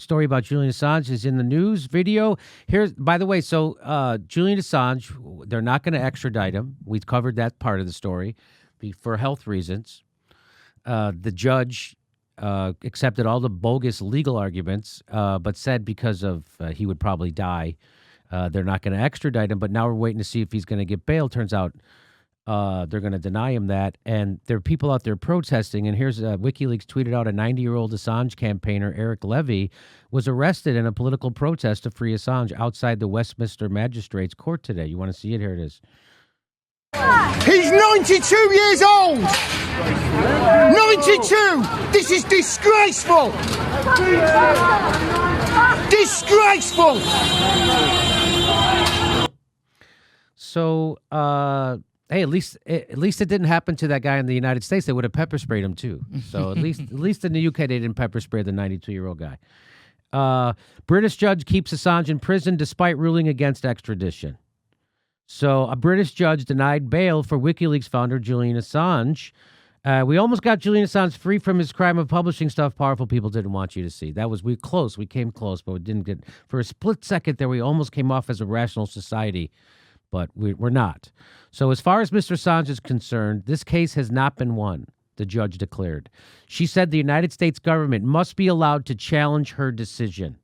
Story about Julian Assange is in the news video. Here's, by the way, so Julian Assange, they're not going to extradite him. We've covered that part of the story for health reasons. The judge accepted all the bogus legal arguments, but said because of he would probably die, they're not going to extradite him. But now we're waiting to see if he's going to get bail. Turns out they're going to deny him that. And there are people out there protesting. And here's WikiLeaks tweeted out a 90-year-old Assange campaigner, Eric Levy, was arrested in a political protest to free Assange outside the Westminster Magistrates Court today. You want to see it? Here it is. He's 92 years old! 92! This is disgraceful! Disgraceful! So, hey, at least it didn't happen to that guy in the United States. They would have pepper sprayed him too. So at least in the UK they didn't pepper spray the 92-year-old guy. British judge keeps Assange in prison despite ruling against extradition. So a British judge denied bail for WikiLeaks founder Julian Assange. We almost got Julian Assange free from his crime of publishing stuff powerful people didn't want you to see. We came close, but we didn't get. For a split second there, we almost came off as a rational society, but we're not. So as far as Mr. Assange is concerned, this case has not been won, the judge declared. She said the United States government must be allowed to challenge her decision.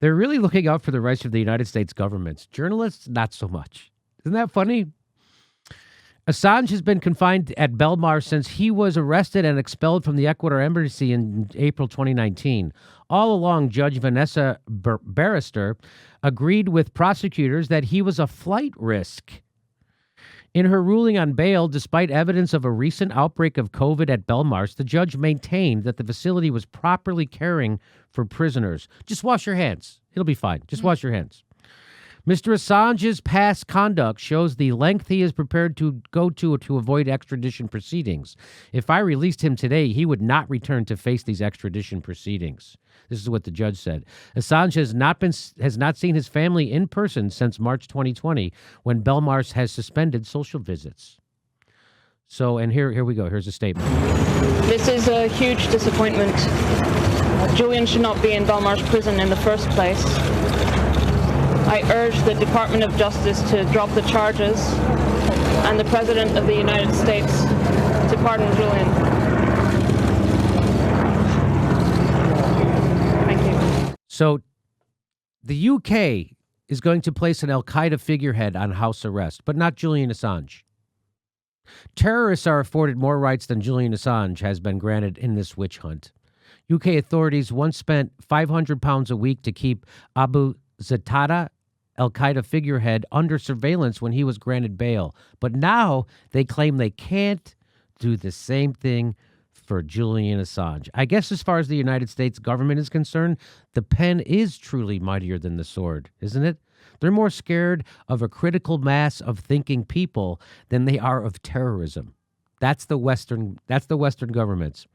They're really looking out for the rights of the United States government. Journalists, not so much. Isn't that funny? Assange has been confined at Belmarsh since he was arrested and expelled from the Ecuador embassy in April 2019. All along, Judge Vanessa Barrister agreed with prosecutors that he was a flight risk. In her ruling on bail, despite evidence of a recent outbreak of COVID at Belmarsh, the judge maintained that the facility was properly caring for prisoners. Just wash your hands. It'll be fine. Just wash your hands. Mr. Assange's past conduct shows the length he is prepared to go to avoid extradition proceedings. If I released him today, he would not return to face these extradition proceedings. This is what the judge said. Assange has not seen his family in person since March 2020, when Belmarsh has suspended social visits. So, and here we go. Here's a statement. This is a huge disappointment. Julian should not be in Belmarsh prison in the first place. I urge the Department of Justice to drop the charges and the President of the United States to pardon Julian. Thank you. So the UK is going to place an Al-Qaeda figurehead on house arrest, but not Julian Assange. Terrorists are afforded more rights than Julian Assange has been granted in this witch hunt. UK authorities once spent £500 a week to keep Abu Zatada, Al-Qaeda figurehead, under surveillance when he was granted bail. But now they claim they can't do the same thing for Julian Assange. I guess as far as the United States government is concerned, the pen is truly mightier than the sword, isn't it? They're more scared of a critical mass of thinking people than they are of terrorism. That's the Western governments.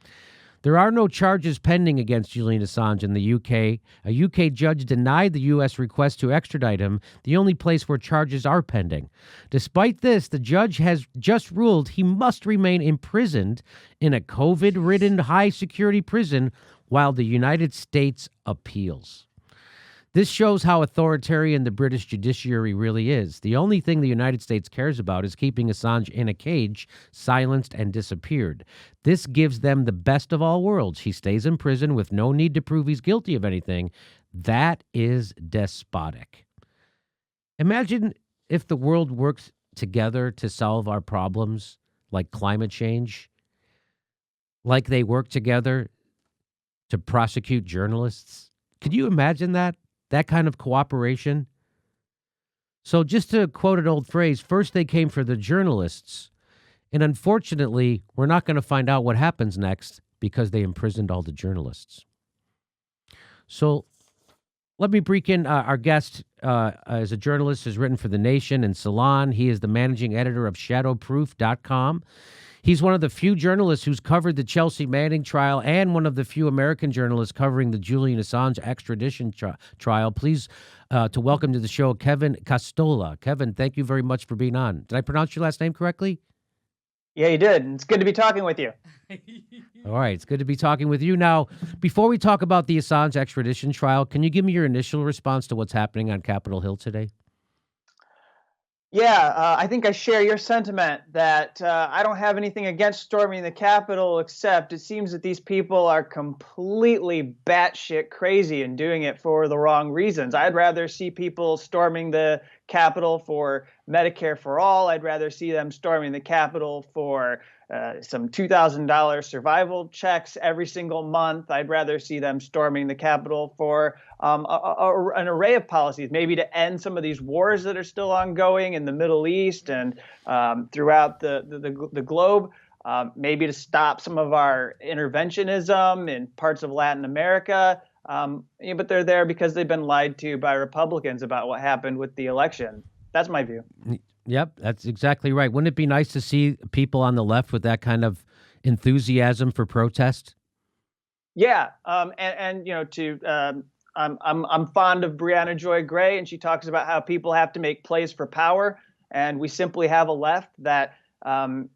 There are no charges pending against Julian Assange in the UK. A UK judge denied the U.S. request to extradite him, the only place where charges are pending. Despite this, the judge has just ruled he must remain imprisoned in a COVID-ridden high-security prison while the United States appeals. This shows how authoritarian the British judiciary really is. The only thing the United States cares about is keeping Assange in a cage, silenced and disappeared. This gives them the best of all worlds. He stays in prison with no need to prove he's guilty of anything. That is despotic. Imagine if the world worked together to solve our problems, like climate change, like they work together to prosecute journalists. Could you imagine that? That kind of cooperation? So just to quote an old phrase, first they came for the journalists, and unfortunately, we're not going to find out what happens next because they imprisoned all the journalists. So let me bring in our guest as a journalist, has written for The Nation and Salon. He is the managing editor of shadowproof.com. He's one of the few journalists who's covered the Chelsea Manning trial and one of the few American journalists covering the Julian Assange extradition trial. Please to welcome to the show Kevin Costola. Kevin, thank you very much for being on. Did I pronounce your last name correctly? Yeah, you did. It's good to be talking with you. All right, it's good to be talking with you. Now, before we talk about the Assange extradition trial, can you give me your initial response to what's happening on Capitol Hill today? Yeah, I think I share your sentiment that I don't have anything against storming the Capitol, except it seems that these people are completely batshit crazy and doing it for the wrong reasons. I'd rather see people storming the Capitol for Medicare for all. I'd rather see them storming the Capitol for some $2,000 survival checks every single month. I'd rather see them storming the Capitol for an array of policies, maybe to end some of these wars that are still ongoing in the Middle East and throughout the globe, maybe to stop some of our interventionism in parts of Latin America. But they're there because they've been lied to by Republicans about what happened with the election. That's my view. Yep, that's exactly right. Wouldn't it be nice to see people on the left with that kind of enthusiasm for protest? Yeah, and you know, I'm fond of Brianna Joy Gray, and she talks about how people have to make plays for power, and we simply have a left that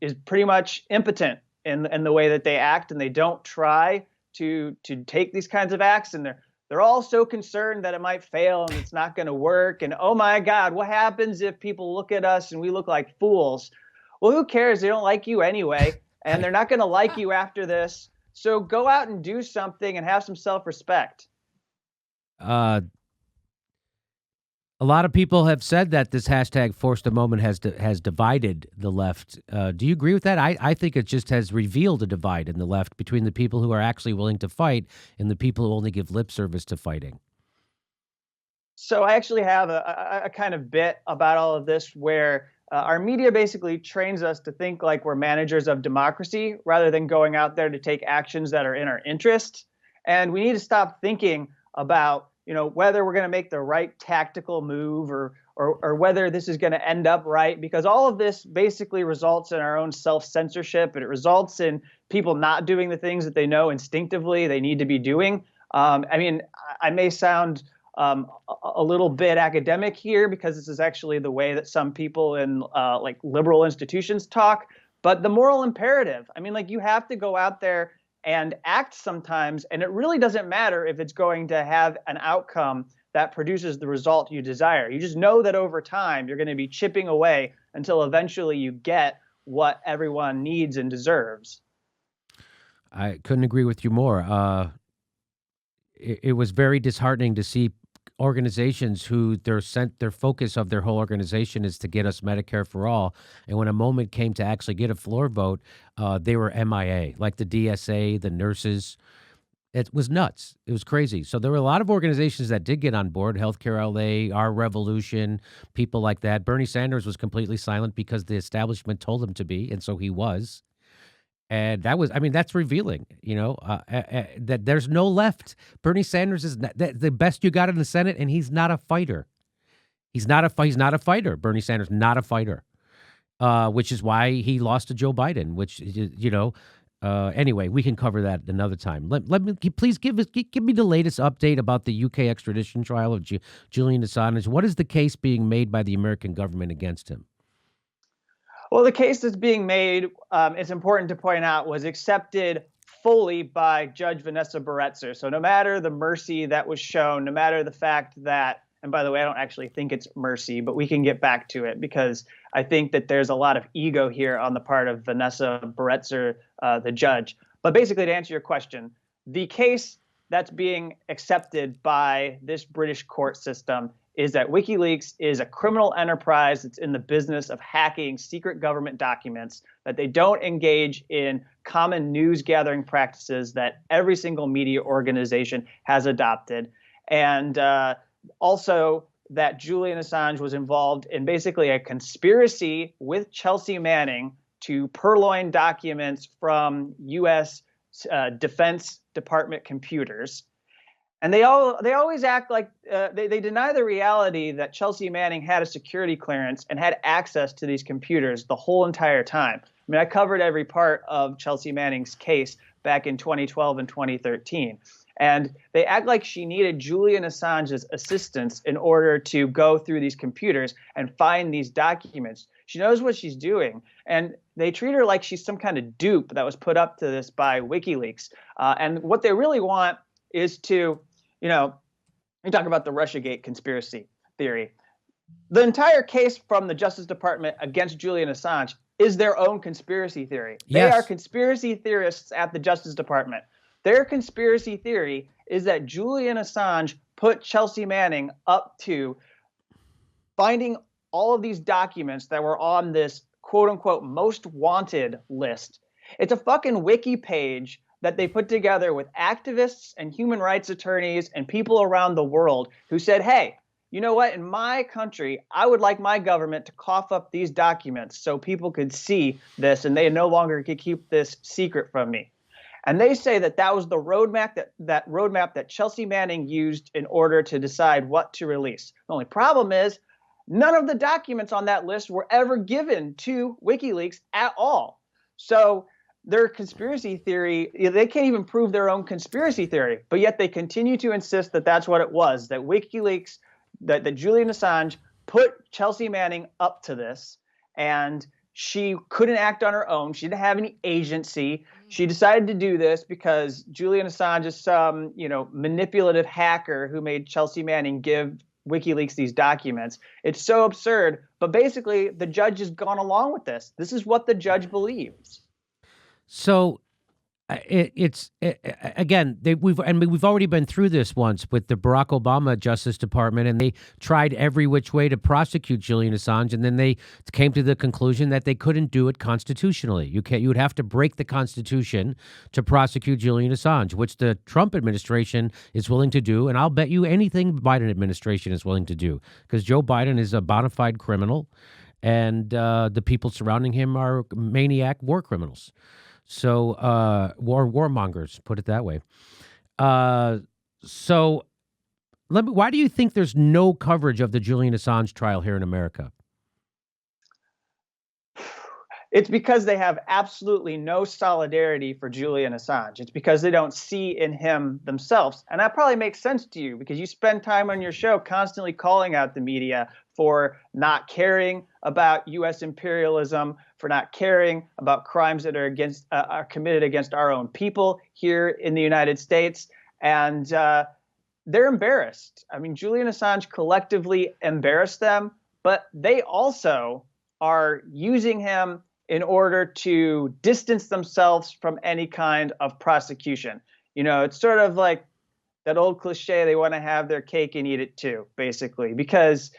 is pretty much impotent in the way that they act, and they don't try to take these kinds of acts, and they're all so concerned that it might fail and it's not going to work. And oh my God, what happens if people look at us and we look like fools? Well, who cares? They don't like you anyway, and they're not going to like you after this. So go out and do something and have some self-respect. A lot of people have said that this hashtag forced a moment has divided the left. Do you agree with that? I think it just has revealed a divide in the left between the people who are actually willing to fight and the people who only give lip service to fighting. So I actually have a kind of bit about all of this where our media basically trains us to think like we're managers of democracy rather than going out there to take actions that are in our interest. And we need to stop thinking about, you know, whether we're going to make the right tactical move or whether this is going to end up right, because all of this basically results in our own self-censorship, and it results in people not doing the things that they know instinctively they need to be doing. I mean, I may sound a little bit academic here because this is actually the way that some people in like liberal institutions talk, but the moral imperative, I mean, like, you have to go out there and act sometimes, and it really doesn't matter if it's going to have an outcome that produces the result you desire. You just know that over time you're going to be chipping away until eventually you get what everyone needs and deserves. I couldn't agree with you more. It was very disheartening to see organizations who their focus of their whole organization is to get us Medicare for all, and when a moment came to actually get a floor vote, they were MIA, like the DSA, the nurses. It was nuts. It was crazy. So there were a lot of organizations that did get on board, Healthcare LA, Our Revolution, people like that. Bernie Sanders was completely silent because the establishment told him to be, and so he was. And that was, I mean, that's revealing, you know, that there's no left. Bernie Sanders is the best you got in the Senate, and he's not a fighter. He's not a fighter. Bernie Sanders, not a fighter, which is why he lost to Joe Biden, which, you know, anyway, we can cover that another time. Let me, please give me the latest update about the UK extradition trial of Julian Assange. What is the case being made by the American government against him? Well, the case that's being made, it's important to point out, was accepted fully by Judge Vanessa Baraitser. So no matter the mercy that was shown, no matter the fact that, and by the way, I don't actually think it's mercy, but we can get back to it because I think that there's a lot of ego here on the part of Vanessa Baraitser, the judge. But basically, to answer your question, the case that's being accepted by this British court system is that WikiLeaks is a criminal enterprise that's in the business of hacking secret government documents, that they don't engage in common news gathering practices that every single media organization has adopted, and also that Julian Assange was involved in basically a conspiracy with Chelsea Manning to purloin documents from U.S. Defense Department computers. And they always act like they deny the reality that Chelsea Manning had a security clearance and had access to these computers the whole entire time. I mean, I covered every part of Chelsea Manning's case back in 2012 and 2013. And they act like she needed Julian Assange's assistance in order to go through these computers and find these documents. She knows what she's doing. And they treat her like she's some kind of dupe that was put up to this by WikiLeaks. And what they really want is to, you talk about the Russiagate conspiracy theory. The entire case from the Justice Department against Julian Assange is their own conspiracy theory. Yes. They are conspiracy theorists at the Justice Department. Their conspiracy theory is that Julian Assange put Chelsea Manning up to finding all of these documents that were on this quote unquote most wanted list. It's a fucking wiki page that they put together with activists and human rights attorneys and people around the world who said, hey, you know what? In my country, I would like my government to cough up these documents so people could see this and they no longer could keep this secret from me. And they say that that was the roadmap that Chelsea Manning used in order to decide what to release. The only problem is none of the documents on that list were ever given to WikiLeaks at all. So their conspiracy theory, they can't even prove their own conspiracy theory, but yet they continue to insist that that's what it was, that WikiLeaks, that Julian Assange put Chelsea Manning up to this, and she couldn't act on her own. She didn't have any agency. She decided to do this because Julian Assange is some, manipulative hacker who made Chelsea Manning give WikiLeaks these documents. It's so absurd, but basically the judge has gone along with this. This is what the judge believes. So again, we've already been through this once with the Barack Obama Justice Department, and they tried every which way to prosecute Julian Assange, and then they came to the conclusion that they couldn't do it constitutionally. You would have to break the Constitution to prosecute Julian Assange, which the Trump administration is willing to do, and I'll bet you anything the Biden administration is willing to do, because Joe Biden is a bona fide criminal, and the people surrounding him are maniac war criminals. So, warmongers, put it that way. So, why do you think there's no coverage of the Julian Assange trial here in America? It's because they have absolutely no solidarity for Julian Assange. It's because they don't see in him themselves. And that probably makes sense to you because you spend time on your show constantly calling out the media for not caring about U.S. imperialism, for not caring about crimes that are committed against our own people here in the United States. And they're embarrassed. I mean, Julian Assange collectively embarrassed them, but they also are using him in order to distance themselves from any kind of prosecution. It's sort of like that old cliche, they want to have their cake and eat it too, basically, because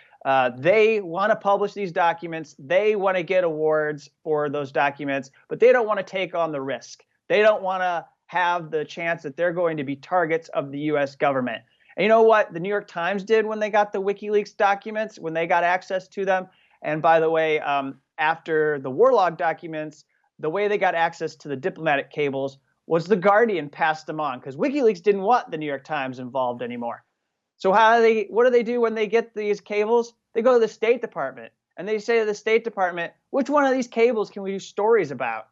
they want to publish these documents. They want to get awards for those documents, but they don't want to take on the risk. They don't want to have the chance that they're going to be targets of the U.S. government. And you know what the New York Times did when they got the WikiLeaks documents, when they got access to them? And by the way, after the war log documents, the way they got access to the diplomatic cables was The Guardian passed them on because WikiLeaks didn't want the New York Times involved anymore. So what do they do when they get these cables? They go to the State Department and they say to the State Department, which one of these cables can we do stories about?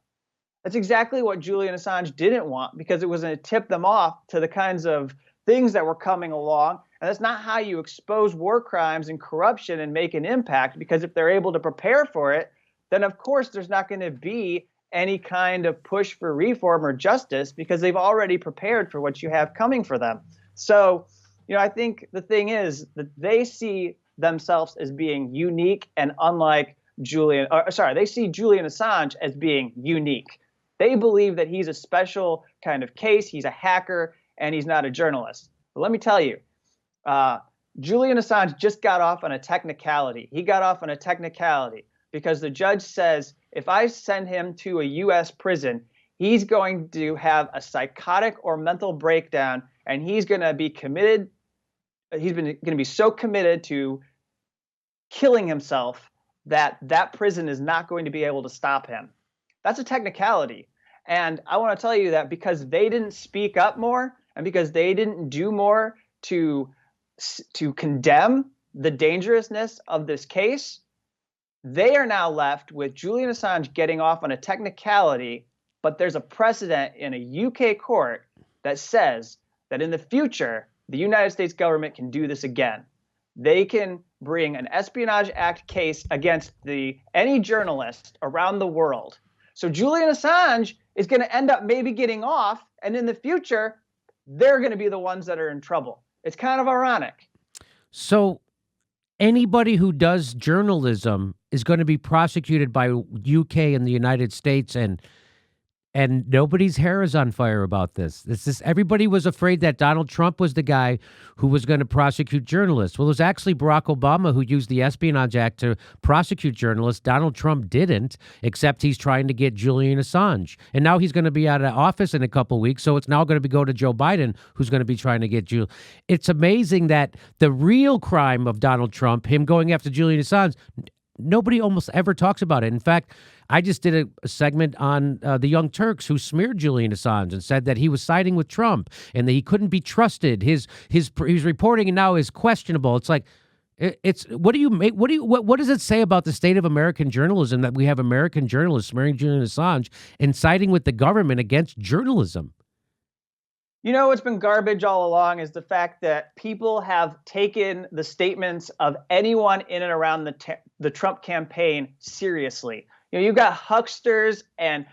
That's exactly what Julian Assange didn't want because it was going to tip them off to the kinds of things that were coming along. And that's not how you expose war crimes and corruption and make an impact, because if they're able to prepare for it, then of course there's not going to be any kind of push for reform or justice because they've already prepared for what you have coming for them. So, I think the thing is that they see themselves as being unique and unlike they see Julian Assange as being unique. They believe that he's a special kind of case. He's a hacker and he's not a journalist. But let me tell you, Julian Assange just got off on a technicality. He got off on a technicality because the judge says if I send him to a U.S. prison, he's going to have a psychotic or mental breakdown, and he's going to be committed. He's going to be so committed to killing himself that prison is not going to be able to stop him. That's a technicality. And I want to tell you that because they didn't speak up more and because they didn't do more to condemn the dangerousness of this case, they are now left with Julian Assange getting off on a technicality, but there's a precedent in a UK court that says that in the future, the United States government can do this again. They can bring an Espionage Act case against any journalist around the world. So Julian Assange is going to end up maybe getting off, and in the future, they're going to be the ones that are in trouble. It's kind of ironic. So anybody who does journalism is going to be prosecuted by UK and the United States, and nobody's hair is on fire about this. Everybody was afraid that Donald Trump was the guy who was going to prosecute journalists. Well, it was actually Barack Obama who used the Espionage Act to prosecute journalists. Donald Trump didn't, except he's trying to get Julian Assange. And now he's going to be out of office in a couple of weeks, so it's now going to go to Joe Biden, who's going to be trying to get Julian. It's amazing that the real crime of Donald Trump, him going after Julian Assange, nobody almost ever talks about it. In fact, I just did a segment on the Young Turks who smeared Julian Assange and said that he was siding with Trump and that he couldn't be trusted. His reporting now is questionable. It's like, what does it say about the state of American journalism that we have American journalists smearing Julian Assange and siding with the government against journalism? You know what's been garbage all along is the fact that people have taken the statements of anyone in and around the Trump campaign seriously. You know, you've got hucksters and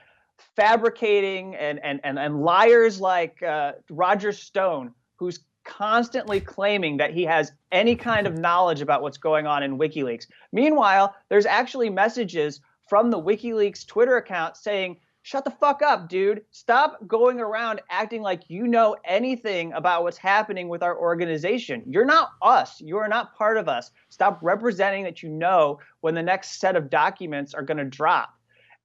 fabricating and liars like Roger Stone, who's constantly claiming that he has any kind of knowledge about what's going on in WikiLeaks. Meanwhile, there's actually messages from the WikiLeaks Twitter account saying, shut the fuck up, dude. Stop going around acting like you know anything about what's happening with our organization. You're not us. You are not part of us. Stop representing that you know when the next set of documents are going to drop.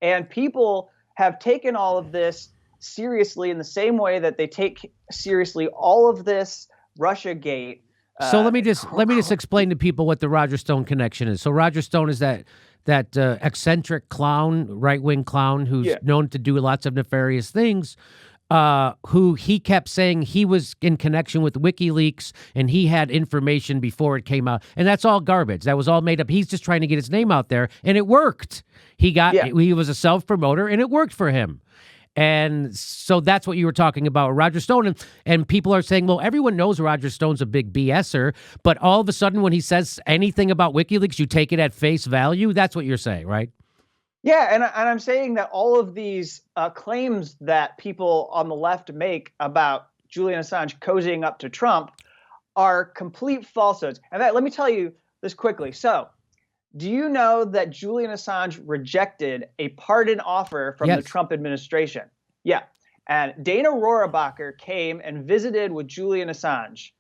And people have taken all of this seriously in the same way that they take seriously all of this Russiagate. So let me just explain to people what the Roger Stone connection is. So Roger Stone is that eccentric clown, right-wing clown who's known to do lots of nefarious things, who he kept saying he was in connection with WikiLeaks and he had information before it came out. And that's all garbage. That was all made up. He's just trying to get his name out there, and it worked. He was a self-promoter, and it worked for him. And so that's what you were talking about, Roger Stone. And people are saying, well, everyone knows Roger Stone's a big BSer, but all of a sudden when he says anything about WikiLeaks, you take it at face value. That's what you're saying, right? Yeah, and I'm saying that all of these claims that people on the left make about Julian Assange cozying up to Trump are complete falsehoods. And let me tell you this quickly. So, do you know that Julian Assange rejected a pardon offer from the Trump administration? Yeah. And Dana Rohrabacher came and visited with Julian Assange.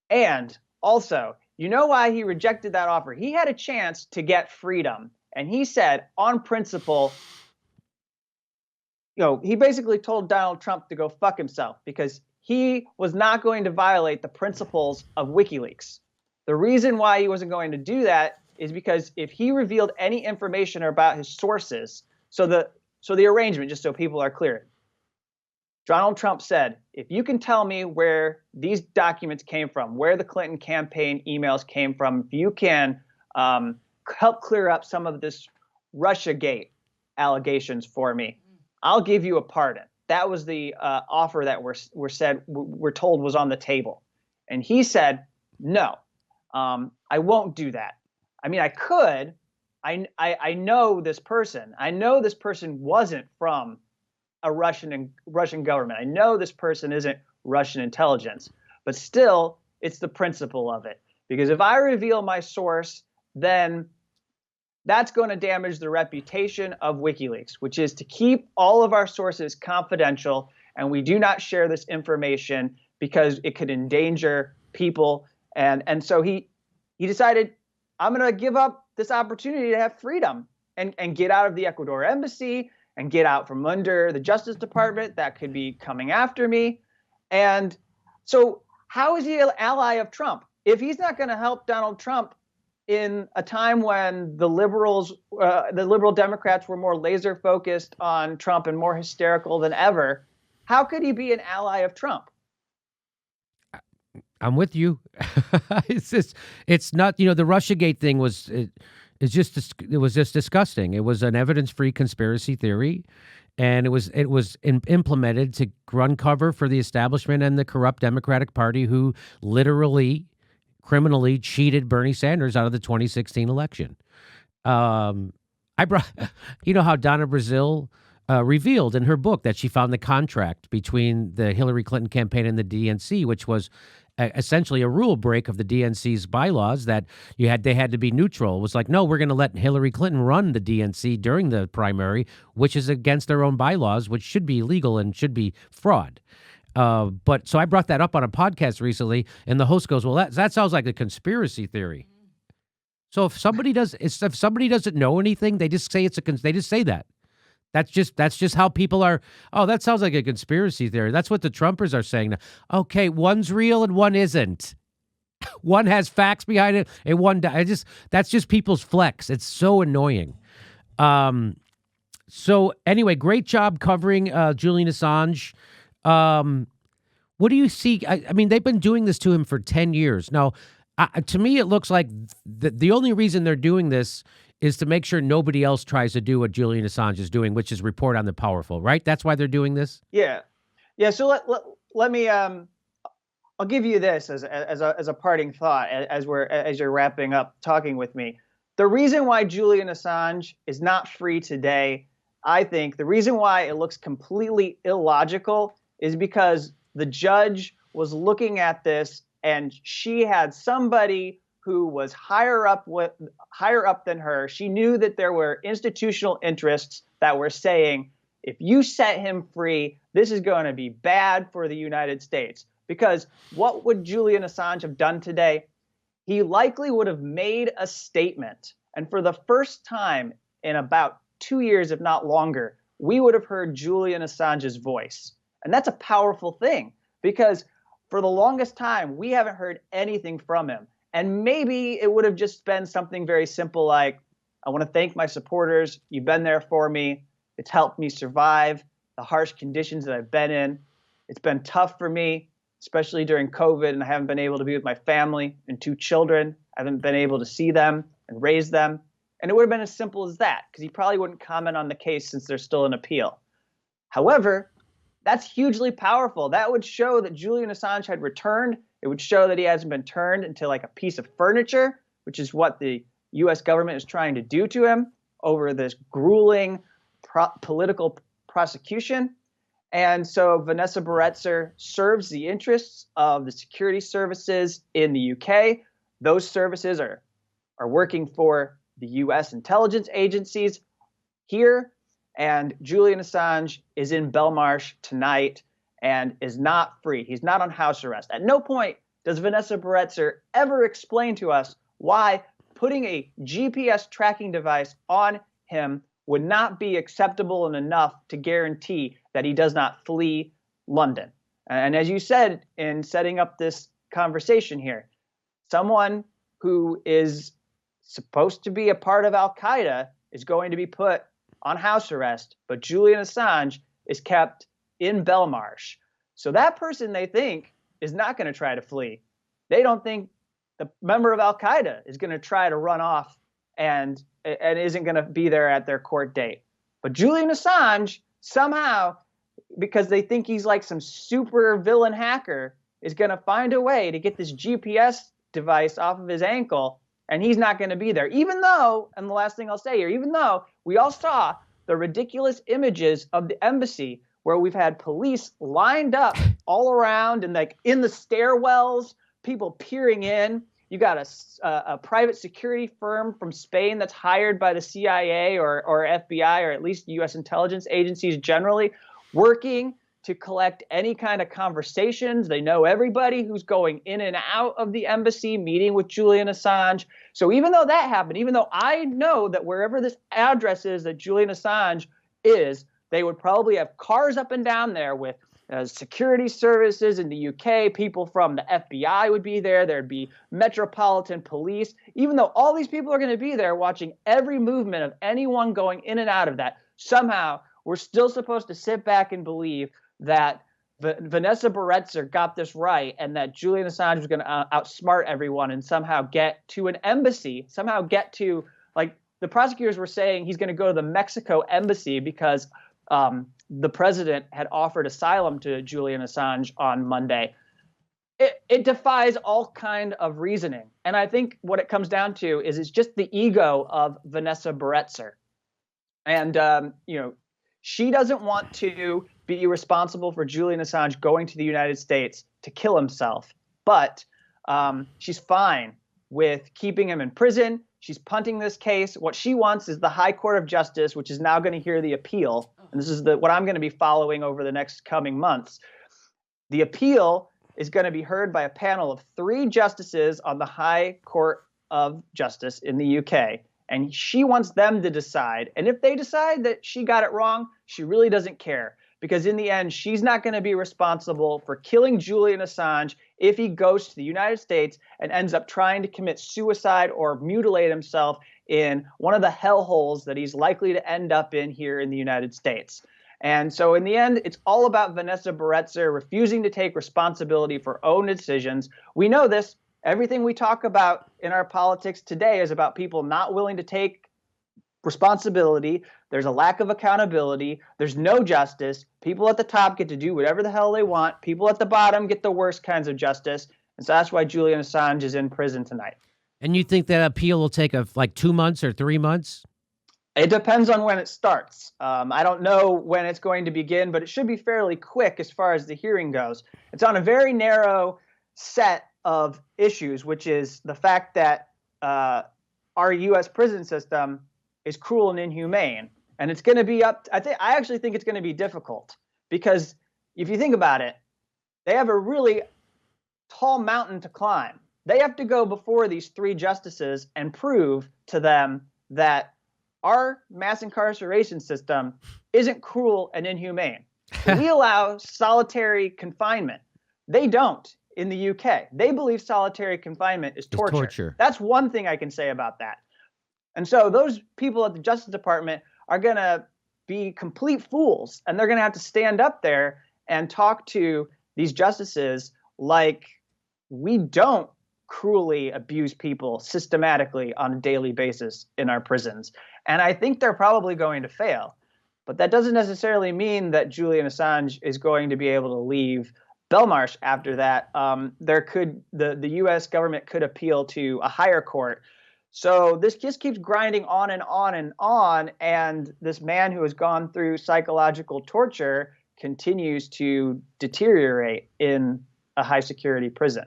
And also, you know why he rejected that offer? He had a chance to get freedom. And he said, on principle, he basically told Donald Trump to go fuck himself because he was not going to violate the principles of WikiLeaks. The reason why he wasn't going to do that is because if he revealed any information about his sources, so the arrangement, just so people are clear, Donald Trump said, if you can tell me where these documents came from, where the Clinton campaign emails came from, if you can help clear up some of this Russiagate allegations for me, I'll give you a pardon. That was the offer that we're told was on the table. And he said, no, I won't do that. I mean, I could. I know this person. I know this person wasn't from a Russian government. I know this person isn't Russian intelligence. But still, it's the principle of it. Because if I reveal my source, then that's going to damage the reputation of WikiLeaks, which is to keep all of our sources confidential, and we do not share this information because it could endanger people. And so he decided, I'm going to give up this opportunity to have freedom and get out of the Ecuador embassy and get out from under the Justice Department that could be coming after me. And so how is he an ally of Trump? If he's not going to help Donald Trump in a time when the liberal Democrats were more laser focused on Trump and more hysterical than ever, how could he be an ally of Trump? I'm with you. It's not, the Russiagate thing was just disgusting. It was an evidence-free conspiracy theory. and it was implemented to run cover for the establishment and the corrupt Democratic Party, who literally, criminally cheated Bernie Sanders out of the 2016 election. I brought, you know how Donna Brazile revealed in her book that she found the contract between the Hillary Clinton campaign and the DNC, which was essentially a rule break of the DNC's bylaws, that they had to be neutral. It was like, no, we're going to let Hillary Clinton run the DNC during the primary, which is against their own bylaws, which should be illegal and should be fraud. But so I brought that up on a podcast recently, and the host goes, well, that sounds like a conspiracy theory. So if somebody doesn't know anything, they just say they just say that. That's just how people are. Oh, that sounds like a conspiracy theory. That's what the Trumpers are saying now. Okay, one's real and one isn't. One has facts behind it, and one that's just people's flex. It's so annoying. So anyway, great job covering Julian Assange. What do you see? I mean, they've been doing this to him for 10 years now. To me, it looks like the only reason they're doing this is to make sure nobody else tries to do what Julian Assange is doing, which is report on the powerful, right? That's why they're doing this? Yeah. So let me I'll give you this as a parting thought as you're wrapping up talking with me. The reason why Julian Assange is not free today, I think the reason why it looks completely illogical is because the judge was looking at this and she had somebody who was higher up than her. She knew that there were institutional interests that were saying, if you set him free, this is going to be bad for the United States. Because what would Julian Assange have done today? He likely would have made a statement. And for the first time in about 2 years, if not longer, we would have heard Julian Assange's voice. And that's a powerful thing, because for the longest time, we haven't heard anything from him. And maybe it would have just been something very simple like, I want to thank my supporters. You've been there for me. It's helped me survive the harsh conditions that I've been in. It's been tough for me, especially during COVID, and I haven't been able to be with my family and 2 children. I haven't been able to see them and raise them. And it would have been as simple as that, because he probably wouldn't comment on the case since there's still an appeal. However, that's hugely powerful. That would show that Julian Assange had returned. It would show that he hasn't been turned into like a piece of furniture, which is what the U.S. government is trying to do to him over this grueling political prosecution. And so Vanessa Barretzer serves the interests of the security services in the UK. Those services are working for the U.S. intelligence agencies here. And Julian Assange is in Belmarsh tonight and is not free. He's not on house arrest. At no point does Vanessa Barretzer ever explain to us why putting a GPS tracking device on him would not be acceptable and enough to guarantee that he does not flee London. And as you said in setting up this conversation here, someone who is supposed to be a part of Al-Qaeda is going to be put on house arrest, but Julian Assange is kept in Belmarsh. So that person, they think, is not going to try to flee. They don't think the member of Al-Qaeda is going to try to run off and isn't going to be there at their court date. But Julian Assange, somehow, because they think he's like some super villain hacker, is going to find a way to get this GPS device off of his ankle, and he's not going to be there. Even though, and the last thing I'll say here, even though we all saw the ridiculous images of the embassy where we've had police lined up all around and like in the stairwells, people peering in. You got a private security firm from Spain that's hired by the CIA or FBI, or at least U.S. intelligence agencies generally, working to collect any kind of conversations. They know everybody who's going in and out of the embassy, meeting with Julian Assange. So even though that happened, even though I know that wherever this address is that Julian Assange is, they would probably have cars up and down there with security services in the UK, people from the FBI would be there, there'd be Metropolitan Police. Even though all these people are going to be there watching every movement of anyone going in and out of that, somehow we're still supposed to sit back and believe that Vanessa Barretzer got this right and that Julian Assange was going to outsmart everyone and somehow get to an embassy, somehow get to, like the prosecutors were saying, he's going to go to the Mexico embassy because the president had offered asylum to Julian Assange on Monday. It defies all kind of reasoning. And I think what it comes down to is it's just the ego of Vanessa Baretzer. And, she doesn't want to be responsible for Julian Assange going to the United States to kill himself. But she's fine with keeping him in prison. She's punting this case. What she wants is the High Court of Justice, which is now going to hear the appeal. And this is what I'm going to be following over the next coming months. The appeal is going to be heard by a panel of 3 justices on the High Court of Justice in the UK. And she wants them to decide. And if they decide that she got it wrong, she really doesn't care. Because in the end, she's not going to be responsible for killing Julian Assange if he goes to the United States and ends up trying to commit suicide or mutilate himself in one of the hellholes that he's likely to end up in here in the United States. And so in the end, it's all about Vanessa Baretzer refusing to take responsibility for her own decisions. We know this. Everything we talk about in our politics today is about people not willing to take responsibility. There's a lack of accountability. There's no justice. People at the top get to do whatever the hell they want. People at the bottom get the worst kinds of justice. And so that's why Julian Assange is in prison tonight. And you think that appeal will take like 2 months or 3 months? It depends on when it starts. I don't know when it's going to begin, but it should be fairly quick as far as the hearing goes. It's on a very narrow set of issues, which is the fact that our U.S. prison system is cruel and inhumane. And it's going to be I actually think it's going to be difficult because if you think about it, they have a really tall mountain to climb. They have to go before these 3 justices and prove to them that our mass incarceration system isn't cruel and inhumane. We allow solitary confinement. They don't in the UK. They believe solitary confinement is torture. That's one thing I can say about that. And so those people at the Justice Department are going to be complete fools, and they're going to have to stand up there and talk to these justices like we don't cruelly abuse people systematically on a daily basis in our prisons. And I think they're probably going to fail. But that doesn't necessarily mean that Julian Assange is going to be able to leave Belmarsh after that. The U.S. government could appeal to a higher court. So this just keeps grinding on and on and on. And this man who has gone through psychological torture continues to deteriorate in a high security prison.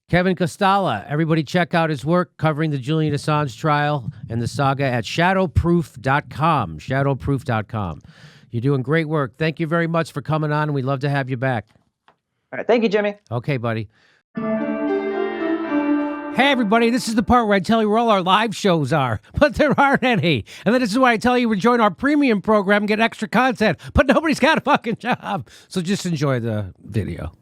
Kevin Costalla, everybody check out his work covering the Julian Assange trial and the saga at shadowproof.com, shadowproof.com. You're doing great work. Thank you very much for coming on, and we'd love to have you back. All right. Thank you, Jimmy. Okay, buddy. Hey, everybody, this is the part where I tell you where all our live shows are, but there aren't any. And then this is why I tell you to join our premium program and get extra content, but nobody's got a fucking job. So just enjoy the video.